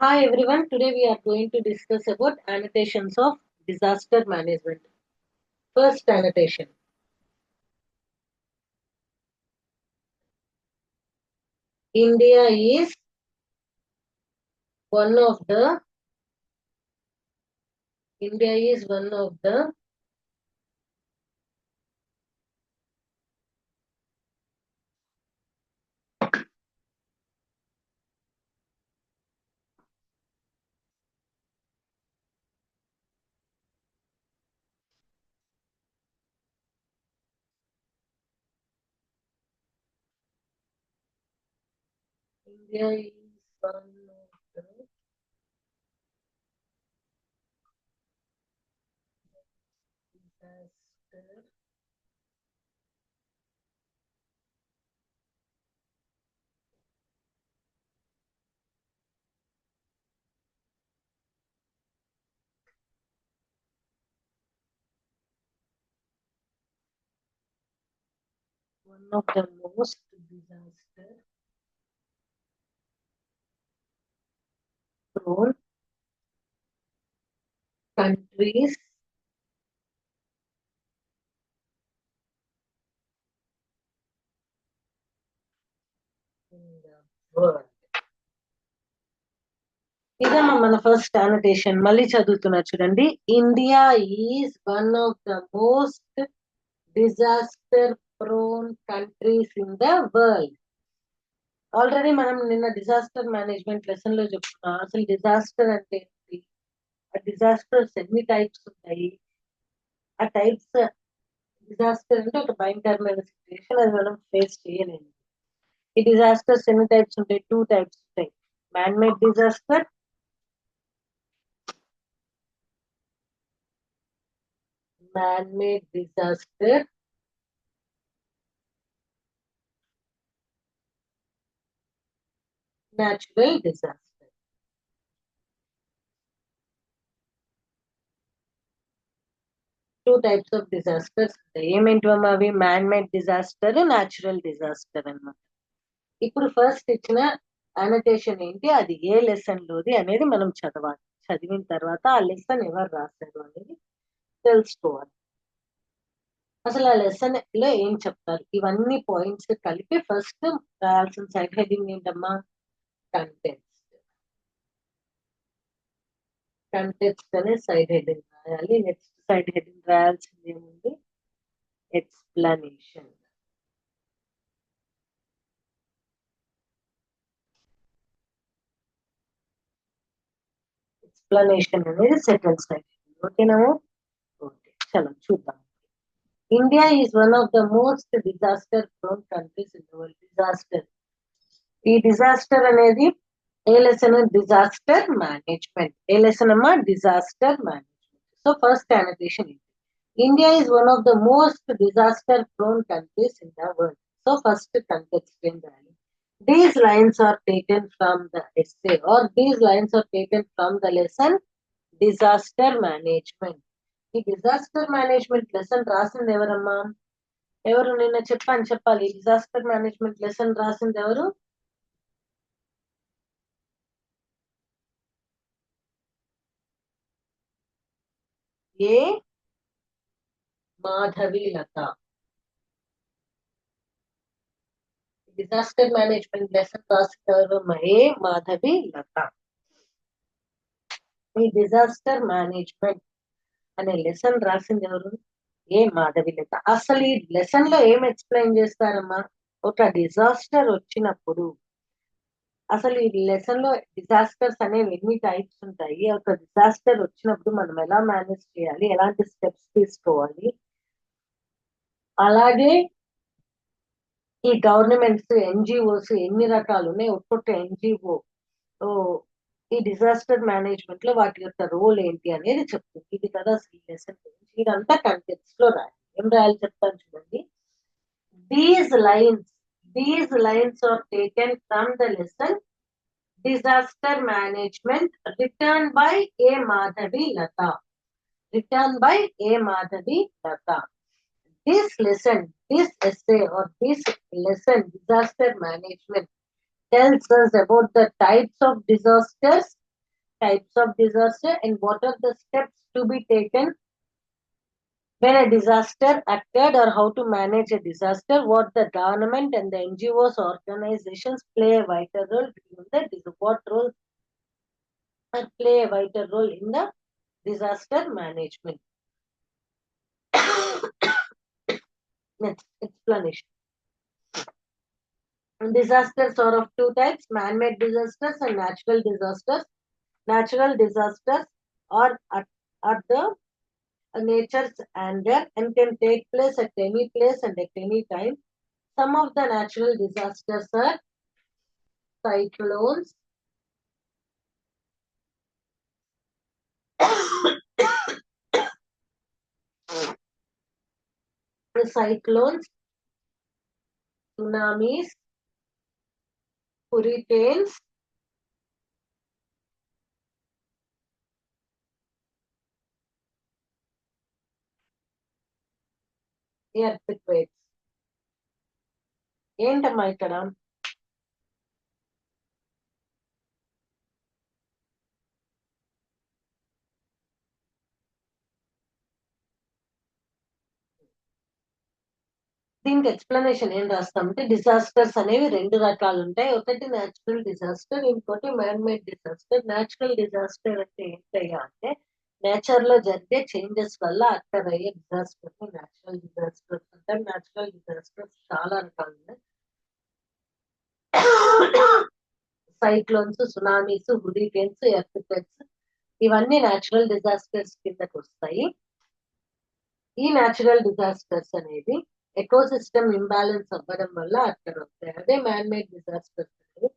Hi everyone, today we are going to discuss about annotations of disaster management. First annotation. India is one of the India is one of the disaster one of the most disaster prone countries in the world. ఇదమ్మా మన first annotation మళ్ళీ చదువుతున్నా చూడండి. India is one of the most disaster prone countries in the world. Already మనం నిన్న disaster management lesson లో చెప్పుకున్నాం. అసలు డిజాస్టర్ అంటే ఏంటి, ఆ డిజాస్టర్స్ ఎన్ని టైప్స్ ఉంటాయి, ఆ టైప్స్ డిజాస్టర్ అంటే ఒక భయంకరమైన సిచ్యువేషన్, అది మనం ఫేస్ చేయలేము. ఈ డిజాస్టర్స్ ఎన్ని టైప్స్ ఉంటాయి, 2 టైప్స్ ఉంటాయి. Man made disaster, natural disaster. 2 types of disasters ఉంటాయి. ఏమేంటివమ్మా అవి? Man made disaster, natural disaster అన్నమాట. ఇప్పుడు ఫస్ట్ ఇచ్చిన అనోటేషన్ ఏంటి, అది ఏ లెసన్ లోది అనేది మనం చదవాలి. చదివిన తర్వాత ఆ లెసన్ ఎవరు రాశారు అనేది తెలుసుకోవాలి. అసలు ఆ లెసన్ లో ఏం చెప్తారు, ఇవన్నీ పాయింట్స్ కలిపి ఫస్ట్ రాయాల్సిన సైడ్ హెడింగ్ ఏంటమ్మా? కంటెక్స్ట్. కంటెక్స్ట్ అనే సైడ్ హెడింగ్ రాయాలి. నెక్స్ట్ సైడ్ హెడింగ్ రాయాల్సింది ఏముంది? ఎక్స్ప్లెనేషన్. ఎక్స్ప్లెనేషన్ అనేది సెకండ్ సైడ్ హెడింగ్. ఓకేనా? ఓకే, చలో చూద్దాం. India is one of the most disaster prone countries in the world. Disaster, ఈ డిజాస్టర్ అనేది ఏ లెసన్? Disaster management. ఏ లెసన్ అమ్మా? Disaster management. So first annotation, India is one of the most disaster prone countries in the world. So first context ఏం రాయాలి? These lines are taken from the essay, or these lines are taken from the lesson disaster management. ఈ disaster management lesson రాసింది ఎవరమ్మా? ఎవరు? నిన్న చెప్పాలి. Disaster management lesson రాసింది ఎవరు? ఏ Madhavi Latha. Disaster management lesson రాసింది ఎవరు? ఏ మాధవి లత. ఈ డిజాస్టర్ మేనేజ్మెంట్ అనే లెసన్ రాసింది ఎవరు? ఏ మాధవి లత. అసలు ఈ లెసన్ లో ఏం ఎక్స్ప్లెయిన్ చేస్తారమ్మా? ఒక డిజాస్టర్ వచ్చినప్పుడు, అసలు ఈ లెసన్ లో డిజాస్టర్స్ అనేవి ఎన్ని టైప్స్ ఉంటాయి, ఒక డిజాస్టర్ వచ్చినప్పుడు మనం ఎలా మేనేజ్ చేయాలి, ఎలాంటి స్టెప్స్ తీసుకోవాలి, అలాగే ఈ గవర్నమెంట్స్, ఎన్జిఓస్ ఎన్ని రకాలు ఉన్నాయి, ఒక్కొక్క ఎన్జిఓ ఈ డిజాస్టర్ మేనేజ్మెంట్ లో వాటి యొక్క రోల్ ఏంటి అనేది చెప్తుంది. ఇది కదా అసలు లెసన్ గురించి. ఇదంతా కంటెక్స్ట్ లో రాయాలి. ఏం రాయాలి చెప్తాను చూడండి. These lines are taken from the lesson disaster management written by A. Madhavi Lata. Written by A. Madhavi Lata. This essay or this lesson, disaster management, tells us about the types of disasters types of disaster and what are the steps to be taken when a disaster occurred or how to manage a disaster, what the government and the NGOs organizations play a vital role in what role play a vital role in the disaster management. Next explanation. Disasters are of two types, man-made disasters and natural disasters. Natural disasters are the nature's anger and can take place at any place and at any time. Some of the natural disasters are cyclones, cyclones, tsunamis, hurricanes, earthquakes. ఏంటమ్మా ఇక్కడ దీనికి explanation ఏం రాస్తామంటే disasters అనేవి రెండు రకాలు ఉంటాయి. ఒకటి natural disaster, ఇంకోటి man made disaster. Natural disaster అంటే ఏంటయ్యా అంటే నేచర్ లో జరిగే చేంజెస్ వల్ల అక్కడ అయ్యే డిజాస్టర్ న్యాచురల్ డిజాస్టర్స్ అంటే న్యాచురల్ డిజాస్టర్స్ చాలా రకాలు ఉన్నాయి. సైక్లోన్స్, సునామీస్, హురికేన్స్, ఎర్త్క్వేక్స్ ఇవన్నీ న్యాచురల్ డిజాస్టర్స్ కిందకి వస్తాయి. ఈ న్యాచురల్ డిజాస్టర్స్ అనేది ఎకోసిస్టమ్ ఇంబ్యాలెన్స్ అవ్వడం వల్ల అక్కడ వస్తాయి. అదే మ్యాన్ మేడ్ డిజాస్టర్స్ అనేవి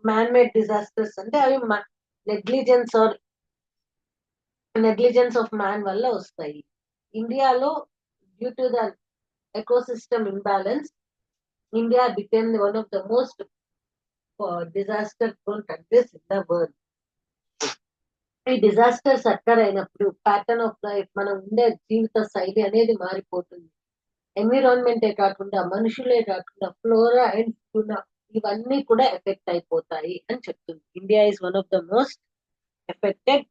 మ్యాన్ మేడ్ డిజాస్టర్స్ అంటే అవి నెగ్లిజెన్స్ ఆఫ్ మ్యాన్ వల్ల వస్తాయి. ఇండియాలో due to the ecosystem imbalance, India became one of the most disaster prone countries in the world. ఈ డిజాస్టర్స్ అక్కర్ అయినప్పుడు ప్యాటర్న్ ఆఫ్ లైఫ్ మనం ఉండే జీవిత శైలి అనేది మారిపోతుంది. ఎన్విరాన్మెంటే కాకుండా మనుషులే కాకుండా ఫ్లోరా అండ్ ఫౌనా ఇవన్నీ కూడా ఎఫెక్ట్ అయిపోతాయి అని చెప్తుంది. India is one of the most affected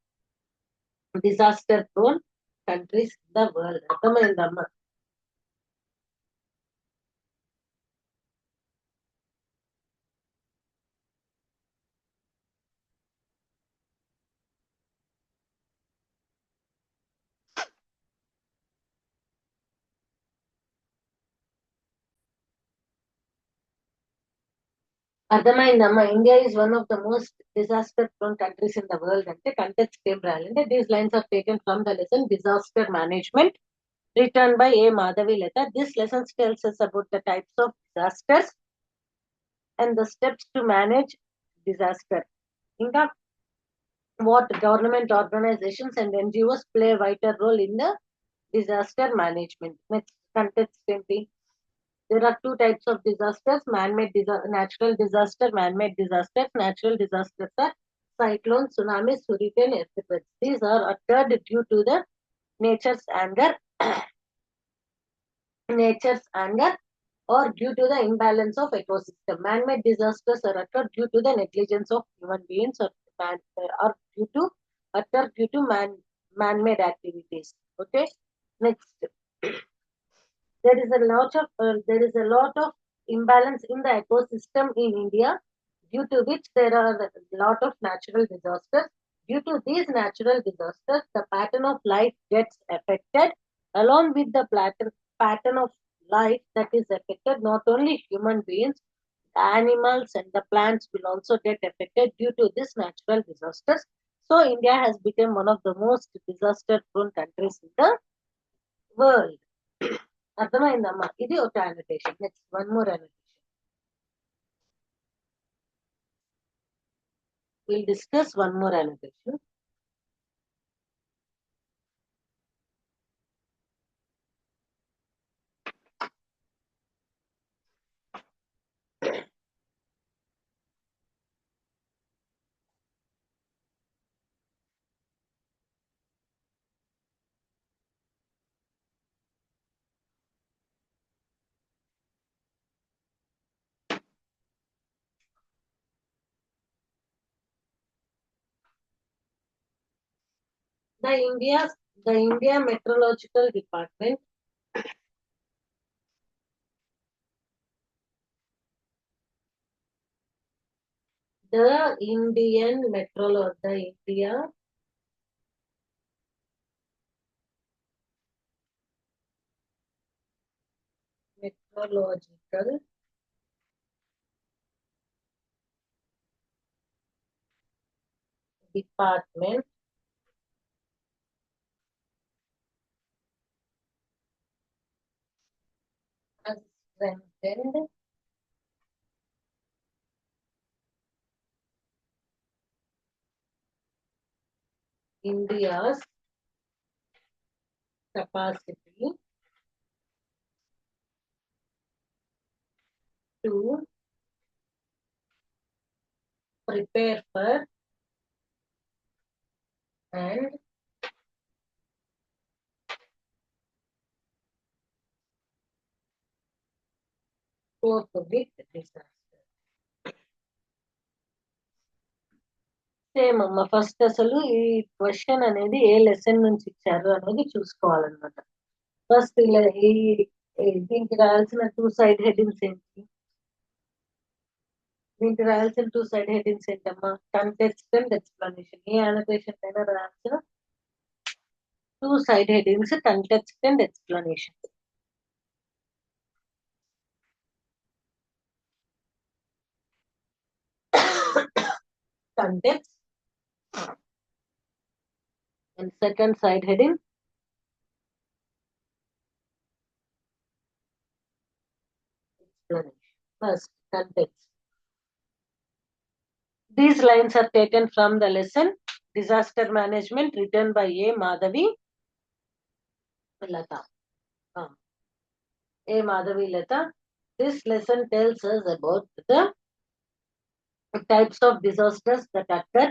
disaster prone countries in the world. అర్థమైందమ్మా? అర్థమైందమ్మా? India is one of the most disaster prone countries in the world అంటే కంటెక్స్ట్ ఏం రాయాలంటే these lines are taken from the lesson disaster management written by A. Madhavi Lata. This lesson tells us about the types of disasters and the steps to manage disaster. Inka, what government organizations and NGOs play a vital role in the disaster management. Next context ఏంటి? There are two types of disasters, man-made natural disaster, man-made disasters. Natural disasters are cyclones, tsunamis, hurricane, earthquakes. These are occurred due to the nature's anger or due to the imbalance of ecosystem. Man-made disasters are occurred due to the negligence of human beings or occur due to man-made activities. Okay. Next, there is a lot of imbalance in the ecosystem in India, due to which there are a lot of natural disasters. Due to these natural disasters, the pattern of life gets affected. Along with the pattern of life that is affected, not only human beings, the animals and the plants will also get affected due to this natural disasters. So India has become one of the most disaster prone countries in the world. అర్థమైందమ్మా? ఇది ఒక annotation. Next, one more annotation. We'll discuss one more annotation. The India Meteorological Department the India Meteorological Department has strengthened India's capacity to prepare for and cope with disaster. Same అమ్మ first అసలు ఈ question అనేది ఏ lesson నుంచి ఇచ్చారు అనేది చూసుకోవాలన్నమాట. First ఇలా దీనికి రాయాల్సిన టూ సైడ్ హెడ్డింగ్స్ ఏంటి? దీనికి రాయాల్సిన టూ సైడ్ హెడ్డింగ్స్ ఏంటమ్మా? Context and explanation. ఏ అనోటేషన్ అయినా రాయాల్సిన two side headings context and explanation. Context and second side heading explanation. First, context. These lines are taken from the lesson Disaster Management written by A. Madhavi Lata. A. Madhavi Lata. This lesson tells us about the types of disasters that occur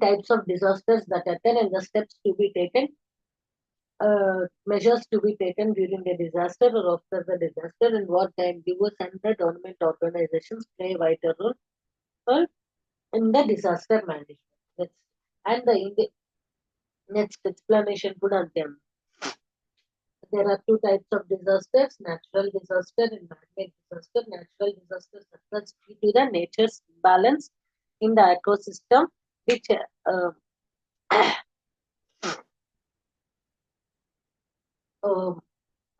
types of disasters that occur and the steps to be taken, measures to be taken during the disaster or after the disaster, and what NGOs and the government organizations play a vital role in the disaster management. And the next explanation put on them. There are two types of disasters: natural disaster and man-made disaster. Natural disasters occur due to the nature's imbalance in the ecosystem, which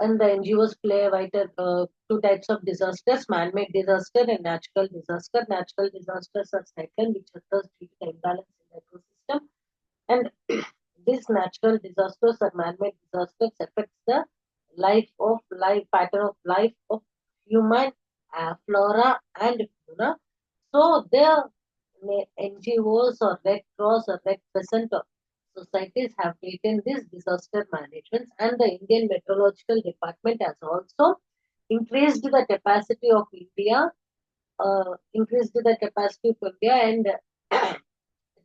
and the NGOs play a vital two types of disasters: man-made disaster and natural disaster. Natural disasters are cycles which occurs due to the imbalance in the ecosystem, and these natural disasters or man-made disasters affects the life pattern of life of human flora and fauna. So the NGOs or Red Cross or Red Crescent societies have taken this disaster management, and the Indian Meteorological Department has also increased the capacity of India, and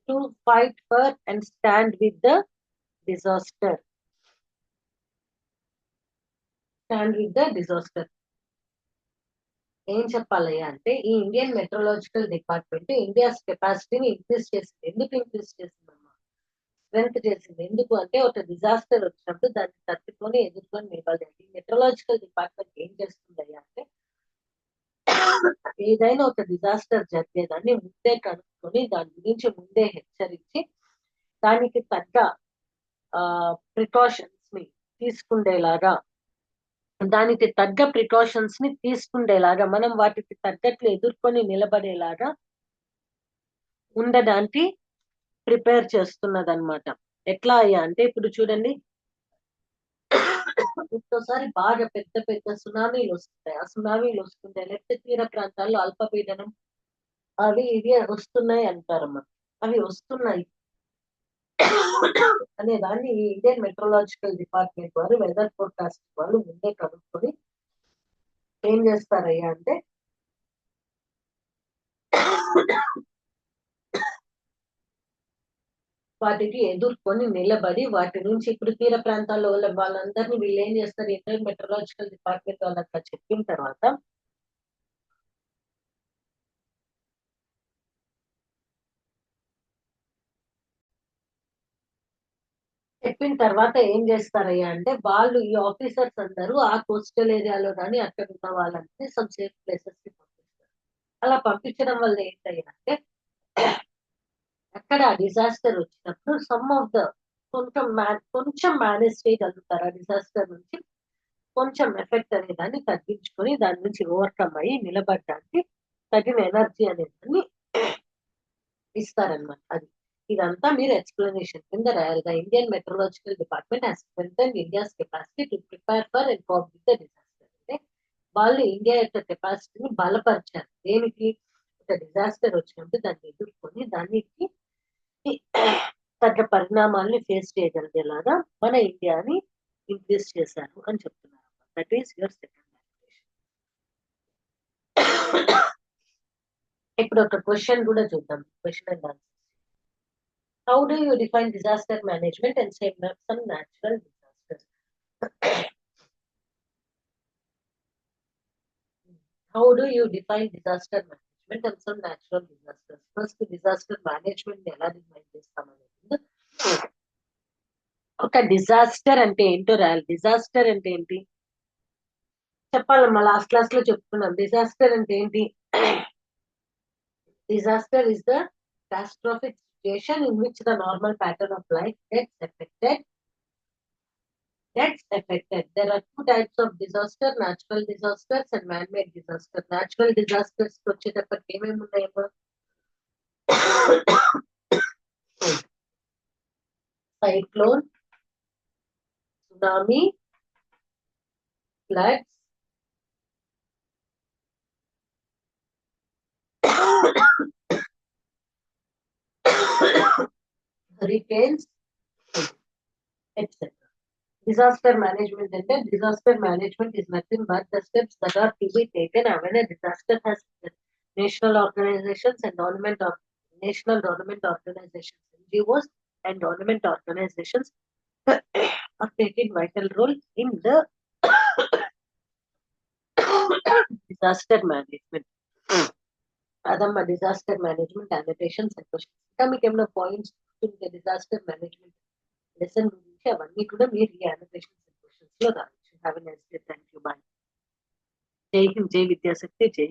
to fight for and stand with the disaster. ఏం చెప్పాలయ్యా అంటే ఈ Indian meteorological department India's కెపాసిటీని increase చేసింది. ఎందుకు increase చేసిందమ్మా? Strength చేసింది. ఎందుకు అంటే ఒక డిజాస్టర్ వచ్చినప్పుడు దాన్ని తట్టుకొని ఎదుర్కొని నిలబడాలి. మెట్రోలాజికల్ డిపార్ట్మెంట్ ఏం చేస్తుందయ్యా అంటే ఏదైనా ఒక డిజాస్టర్ జరిగేదాన్ని ముందే కనుక్కొని దాని గురించి ముందే హెచ్చరించి దానికి తగ్గ ప్రికాషన్స్ ని తీసుకుండేలాగా మనం వాటికి తగ్గట్లు ఎదుర్కొని నిలబడేలాగా ఉండడానికి ప్రిపేర్ చేస్తున్నది అనమాట. ఎట్లా అయ్యా అంటే ఇప్పుడు చూడండి, ఒక్కోసారి బాగా పెద్ద పెద్ద సునామీలు వస్తాయి. ఆ సునామీలు వస్తుంటాయి, లేకపోతే తీర ప్రాంతాల్లో అల్పపీడనం అవి ఇవి వస్తున్నాయి అంటారమ్మా. అవి వస్తున్నాయి అనే దాన్ని ఇండియన్ మెట్రోలాజికల్ డిపార్ట్మెంట్ వారు, వెదర్ ఫోర్కాస్ట్ వాళ్ళు ముందే కనుక్కొని ఏం చేస్తారయ్యా అంటే వాటికి ఎదుర్కొని నిలబడి వాటి నుంచి ఇప్పుడు తీర ప్రాంతాల్లో వాళ్ళందరినీ వీళ్ళు ఏం చేస్తారు, ఇండియన్ మెట్రోలాజికల్ డిపార్ట్మెంట్ వాళ్ళకి చెప్పిన తర్వాత చెప్పిన తర్వాత ఏం చేస్తారయ్యా అంటే వాళ్ళు ఈ ఆఫీసర్స్ అందరూ ఆ కోస్టల్ ఏరియాలో కానీ అక్కడ ఉన్న వాళ్ళని సమ్ సేఫ్ ప్లేసెస్ కి పంపిస్తారు. అలా పంపించడం వల్ల ఏంటయ్యా అంటే అక్కడ డిజాస్టర్ వచ్చినప్పుడు సమ్ ఆఫ్ ద కొంచెం మేనేజ్ చేయగలుగుతారు. ఆ డిజాస్టర్ నుంచి కొంచెం ఎఫెక్ట్ అనే దాన్ని తగ్గించుకొని దాని నుంచి ఓవర్కమ్ అయ్యి నిలబడడానికి తగిన ఎనర్జీ అనేదాన్ని ఇస్తారనమాట. అది ఇదంతా మీరు ఎక్స్ప్లెనేషన్ కింద రాయాలి. The Indian meteorological department has strengthened India's capacity to prepare for and cope with the disaster. అంటే వాళ్ళు ఇండియా యొక్క కెపాసిటీని బలపరిచారు. దేనికి? ఒక డిజాస్టర్ వచ్చినప్పుడు దాన్ని ఎదుర్కొని దానికి తగ్గ పరిణామాల్ని ఫేస్ చేయగలిగేలాగా మన ఇండియాని ఇంక్రీజ్ చేశారు అని చెప్తున్నారు. That is your second. ఇప్పుడు ఒక క్వశ్చన్ కూడా చూద్దాం. Question and answer. How do you define disaster management and say some natural disasters? How do you define disaster management and some natural disasters? First, disaster management ని ఎలా define చేస్తామనేది ఒక disaster అంటే ఏంటో రాయాలి. డిజాస్టర్ అంటే ఏంటి చెప్పాలమ్మా. లాస్ట్ క్లాస్ లో చెప్పుకున్నాం. డిజాస్టర్ అంటే ఏంటి? Disaster is the catastrophic situation in which the normal pattern of life gets affected. There are two types of disaster: natural disasters and man-made disaster. Natural disasters వచ్చేటప్పటికి ఏమేమి ఉన్నాయమ్మా? Cyclone, tsunami, floods, hurricanes, etc. Disaster management అంటే disaster management is nothing but the steps that are to be taken when a disaster has occurred. National organizations and national government organizations, NGOs and government organizations are taking vital role in the disaster management. అదమ్మా disaster management annotations and questions. ఇంకా మీకు ఏమైనా points disaster management lesson గురించి అవన్నీ కూడా మీరు ఈ annotations and questions లో రావచ్చు. Have a nice day. Thank you. Bye. Jai Hind. జై విద్యాశక్తి. జై